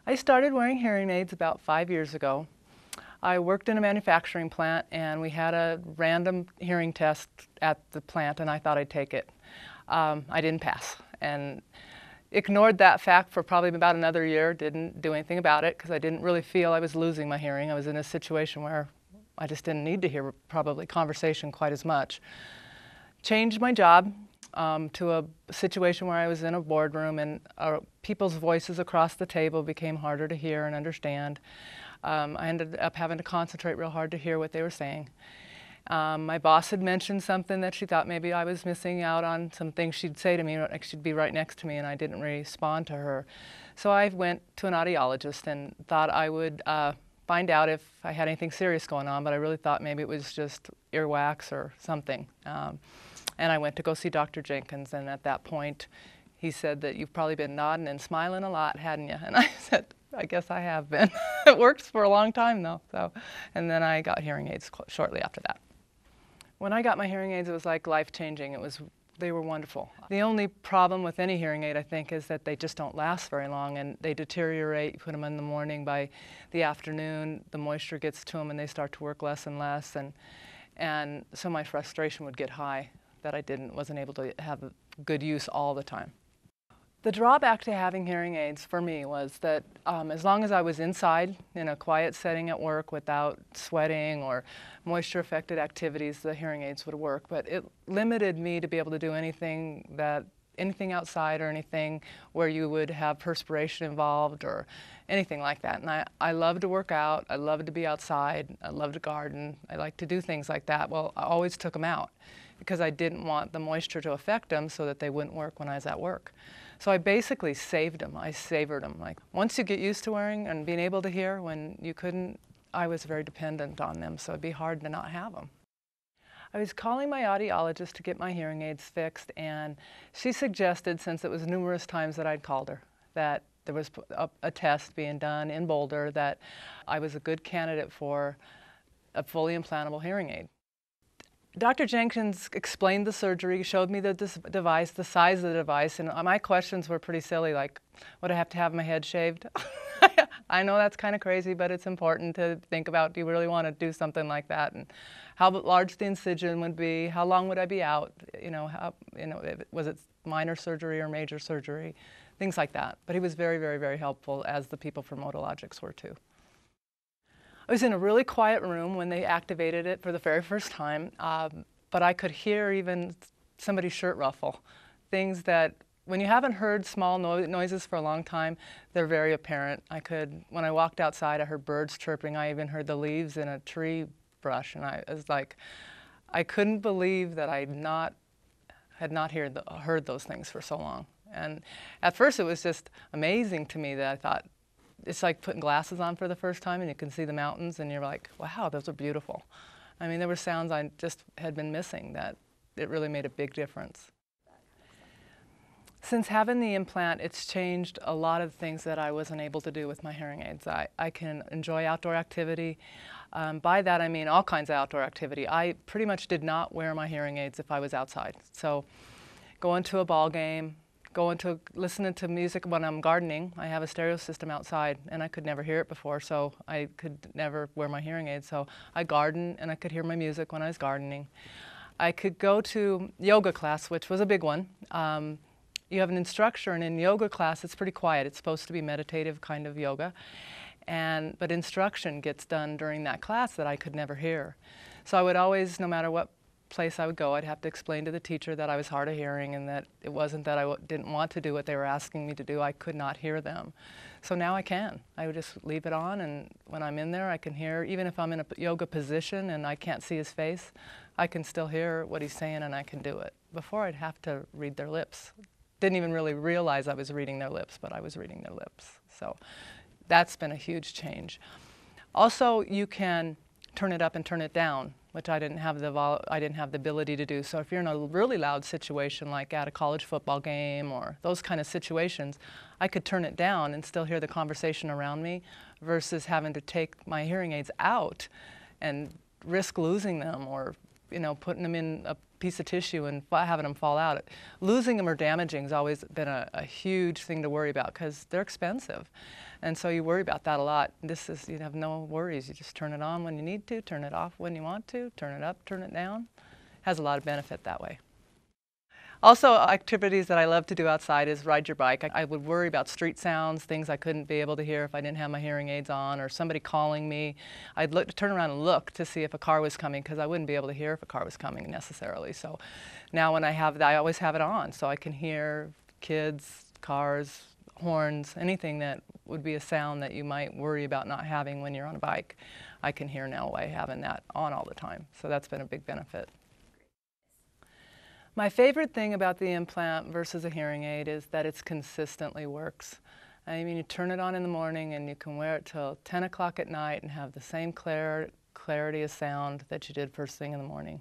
I started wearing hearing aids about 5 years ago. I worked in a manufacturing plant and we had a random hearing test at the plant and I thought I'd take it. I didn't pass and ignored that fact for probably about another year, didn't do anything about it because I didn't really feel I was losing my hearing. I was in a situation where I just didn't need to hear probably conversation quite as much. Changed my job to a situation where I was in a boardroom and people's voices across the table became harder to hear and understand. I ended up having to concentrate real hard to hear what they were saying. My boss had mentioned something that she thought maybe I was missing out on, some things she'd say to me, she'd be right next to me, and I didn't respond to her. So I went to an audiologist and thought I would find out if I had anything serious going on, but I really thought maybe it was just earwax or something. And I went to go see Dr. Jenkins, and at that point he said that you've probably been nodding and smiling a lot, hadn't you? And I said, I guess I have been. It worked for a long time though. And then I got hearing aids shortly after that. When I got my hearing aids, it was like life-changing. They were wonderful. The only problem with any hearing aid, I think, is that they just don't last very long and they deteriorate. You put them in the morning, by the afternoon, the moisture gets to them and they start to work less and less. And so my frustration would get high that I wasn't able to have good use all the time. The drawback to having hearing aids for me was that as long as I was inside in a quiet setting at work without sweating or moisture-affected activities, the hearing aids would work. But it limited me to be able to do anything outside or anything where you would have perspiration involved or anything like that. And I love to work out, I love to be outside, I love to garden, I like to do things like that. Well, I always took them out because I didn't want the moisture to affect them so that they wouldn't work when I was at work. So I basically saved them. I savored them. Like once you get used to wearing and being able to hear when you couldn't, I was very dependent on them, so it'd be hard to not have them. I was calling my audiologist to get my hearing aids fixed, and she suggested, since it was numerous times that I'd called her, that there was a test being done in Boulder that I was a good candidate for a fully implantable hearing aid. Dr. Jenkins explained the surgery, showed me the device, the size of the device, and my questions were pretty silly, like, would I have to have my head shaved? I know that's kind of crazy, but it's important to think about, do you really want to do something like that? And how large the incision would be, how long would I be out, was it minor surgery or major surgery, things like that. But he was very, very, very helpful, as the people from Otologics were too. I was in a really quiet room when they activated it for the very first time, but I could hear even somebody's shirt ruffle. Things that, when you haven't heard small noises for a long time, they're very apparent. When I walked outside, I heard birds chirping. I even heard the leaves in a tree brush, and I was like, I couldn't believe that I had not heard those things for so long. And at first it was just amazing to me that I thought, it's like putting glasses on for the first time and you can see the mountains and you're like, wow, those are beautiful. I mean, there were sounds I just had been missing that it really made a big difference. Since having the implant, it's changed a lot of things that I wasn't able to do with my hearing aids. I can enjoy outdoor activity. By that I mean all kinds of outdoor activity. I pretty much did not wear my hearing aids if I was outside. So going to a ball game, listening to music when I'm gardening. I have a stereo system outside and I could never hear it before, so I could never wear my hearing aids. So I garden and I could hear my music when I was gardening. I could go to yoga class, which was a big one. You have an instructor, and in yoga class it's pretty quiet. It's supposed to be meditative kind of yoga. But instruction gets done during that class that I could never hear. So I would always, no matter what place I would go, I'd have to explain to the teacher that I was hard of hearing and that it wasn't that I didn't want to do what they were asking me to do. I could not hear them. So now I can. I would just leave it on, and when I'm in there I can hear, even if I'm in a yoga position and I can't see his face, I can still hear what he's saying and I can do it. Before I'd have to read their lips. Didn't even really realize I was reading their lips, but I was reading their lips. So that's been a huge change. Also, you can turn it up and turn it down, which I didn't have the ability to do. So if you're in a really loud situation, like at a college football game or those kind of situations, I could turn it down and still hear the conversation around me, versus having to take my hearing aids out and risk losing them, or putting them in a piece of tissue and having them fall out. Losing them or damaging has always been a huge thing to worry about because they're expensive. And so you worry about that a lot. This is, you have no worries. You just turn it on when you need to, turn it off when you want to, turn it up, turn it down. Has a lot of benefit that way. Also, activities that I love to do outside is ride your bike. I would worry about street sounds, things I couldn't be able to hear if I didn't have my hearing aids on, or somebody calling me. I'd turn around and look to see if a car was coming because I wouldn't be able to hear if a car was coming necessarily. So now when I have that, I always have it on so I can hear kids, cars, horns, anything that would be a sound that you might worry about not having when you're on a bike. I can hear now by having that on all the time. So that's been a big benefit. My favorite thing about the implant versus a hearing aid is that it consistently works. I mean, you turn it on in the morning and you can wear it till 10 o'clock at night and have the same clarity of sound that you did first thing in the morning.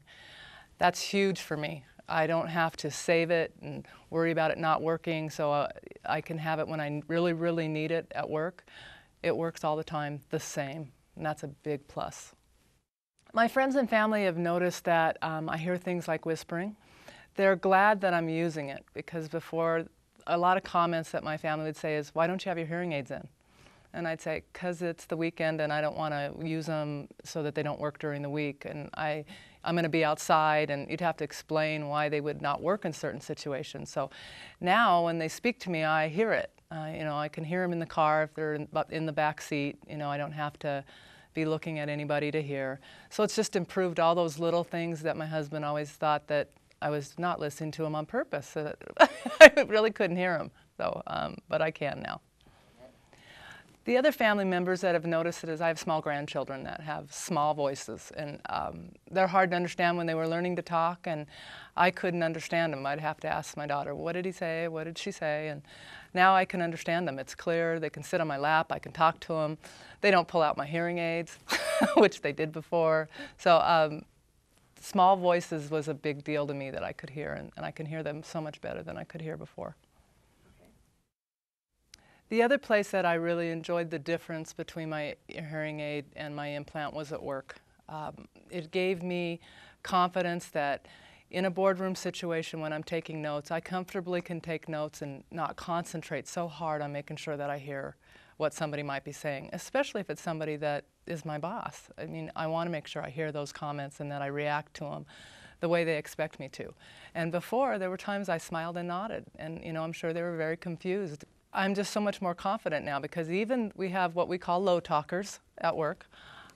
That's huge for me. I don't have to save it and worry about it not working, so I can have it when I really, really need it at work. It works all the time the same, and that's a big plus. My friends and family have noticed that I hear things like whispering. They're glad that I'm using it because before, a lot of comments that my family would say is, why don't you have your hearing aids in? And I'd say, because it's the weekend and I don't want to use them so that they don't work during the week. And I'm going to be outside, and you'd have to explain why they would not work in certain situations. So now when they speak to me, I hear it. You know, I can hear them in the car if they're in the back seat. You know, I don't have to be looking at anybody to hear. So it's just improved all those little things that my husband always thought that I was not listening to him on purpose. So that I really couldn't hear him, so, but I can now. The other family members that have noticed it is I have small grandchildren that have small voices, and they're hard to understand when they were learning to talk, and I couldn't understand them. I'd have to ask my daughter, what did he say, what did she say, and now I can understand them. It's clear, they can sit on my lap, I can talk to them. They don't pull out my hearing aids, which they did before. So small voices was a big deal to me that I could hear, and I can hear them so much better than I could hear before. Okay. The other place that I really enjoyed the difference between my hearing aid and my implant was at work. It gave me confidence that in a boardroom situation when I'm taking notes, I comfortably can take notes and not concentrate so hard on making sure that I hear what somebody might be saying, especially if it's somebody that is my boss. I mean, I want to make sure I hear those comments and that I react to them the way they expect me to. And before, there were times I smiled and nodded, and you know, I'm sure they were very confused. I'm just so much more confident now because even we have what we call low talkers at work.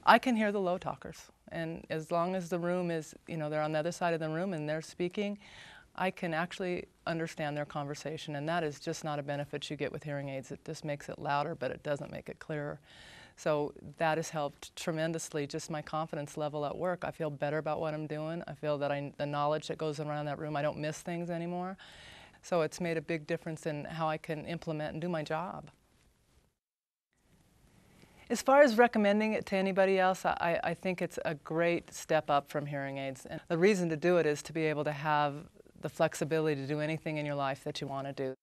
I can hear the low talkers, and as long as the room is, you know, they're on the other side of the room and they're speaking, I can actually understand their conversation, and that is just not a benefit you get with hearing aids. It just makes it louder, but it doesn't make it clearer. So that has helped tremendously, just my confidence level at work. I feel better about what I'm doing. I feel that the knowledge that goes around that room, I don't miss things anymore. So it's made a big difference in how I can implement and do my job. As far as recommending it to anybody else, I think it's a great step up from hearing aids. And the reason to do it is to be able to have the flexibility to do anything in your life that you want to do.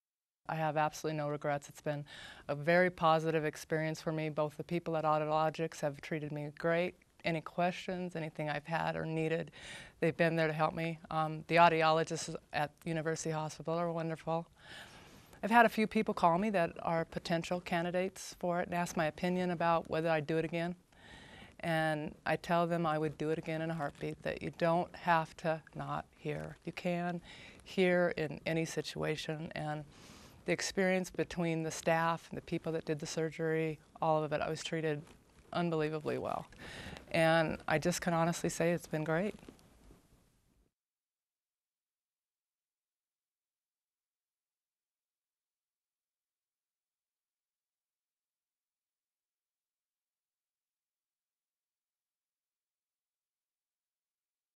I have absolutely no regrets. It's been a very positive experience for me. Both the people at Otologics have treated me great. Any questions, anything I've had or needed, they've been there to help me. The audiologists at University Hospital are wonderful. I've had a few people call me that are potential candidates for it and ask my opinion about whether I'd do it again. And I tell them I would do it again in a heartbeat, that you don't have to not hear. You can hear in any situation, and the experience between the staff and the people that did the surgery, all of it, I was treated unbelievably well. And I just can honestly say it's been great.